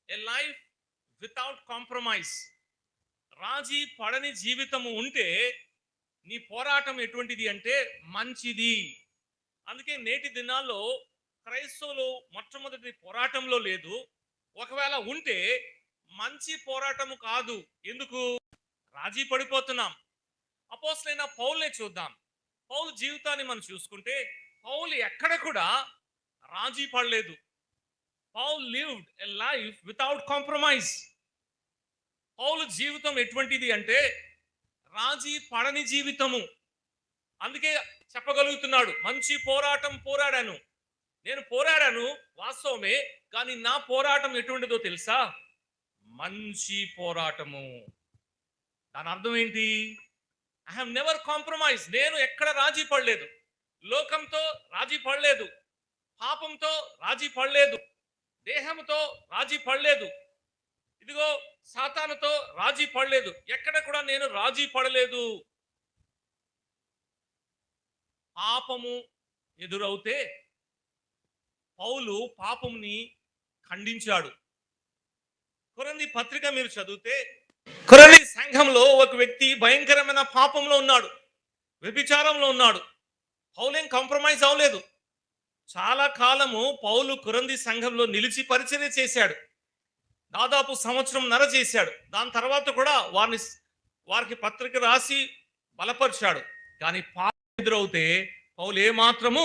ఏ life without compromise. రాజీ పడని జీవితము ఉంటే నీ పోరాటం ఎటువంటిది అంటే మంచిది. అందుకే నేటి దినాల్లో క్రైస్తవులు మొట్టమొదటి పోరాటంలో లేదు. ఒకవేళ ఉంటే మంచి పోరాటము కాదు. ఎందుకు? రాజీ పడిపోతున్నాం. అపోస్తలుడైన పౌలునే చూద్దాం. పౌలు జీవితాన్ని మనం చూసుకుంటే పౌలు ఎక్కడ కూడా రాజీ పడలేదు. Paul lived a life without compromise. Paul జీవితం ఎటువంటిది అంటే రాజీ పడని జీవితము. అందుకే చెప్పగలుగుతున్నాడు, మంచి పోరాటం పోరాడాను. నేను పోరాడాను వాస్తవమే, కానీ నా పోరాటం ఎటువంటిదో తెలుసా? మంచి పోరాటము. దాని అర్థం ఏంటి? I have never compromise. నేను ఎక్కడ రాజీ పడలేదు. లోకంతో రాజీ పడలేదు, పాపంతో రాజీ పడలేదు, దేహంతో రాజీ పడలేదు, ఇదిగో సాతానుతో రాజీ పడలేదు. ఎక్కడ కూడా నేను రాజీ పడలేదు. పాపము ఎదురవుతే పౌలు పాపముని ఖండించాడు. కొరింథీ పత్రిక మీరు చదివితే కొరింథీ సంఘంలో ఒక వ్యక్తి భయంకరమైన పాపంలో ఉన్నాడు, వ్యభిచారంలో ఉన్నాడు. పౌలేం కాంప్రమైజ్ అవ్వలేదు. చాలా కాలము పౌలు కొరింథీ సంఘంలో నిలిచి పరిచర్య చేశాడు. దాదాపు సంవత్సరంన్నర చేశాడు. దాని తర్వాత కూడా వారికి పత్రిక రాసి బలపరిచాడు. కానీ పాపం ఎదురవుతే పౌలు ఏమాత్రము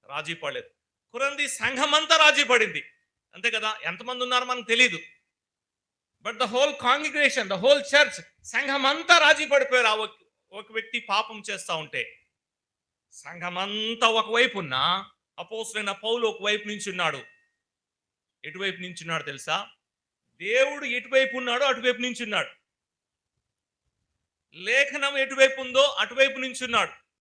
రాజీ పడలేదు. కొరింథీ సంఘం అంతా రాజీ పడింది. అంతే కదా? ఎంతమంది ఉన్నారో మనకు తెలియదు. But the whole congregation, the whole church, సంఘం అంతా రాజీ పడిపోయారు. ఒక వ్యక్తి పాపం చేస్తూ ఉంటే సంఘమంతా ఒకవైపు ఉన్నా అపోస్తలుడైన పౌలు ఒకవైపు నుంచి ఉన్నాడు. ఎటువైపు నుంచి ఉన్నాడు తెలుసా? దేవుడు ఎటువైపు ఉన్నాడో అటువైపు నుంచి ఉన్నాడు. లేఖనం ఎటువైపు ఉందో అటువైపు నుంచి ఉన్నాడు.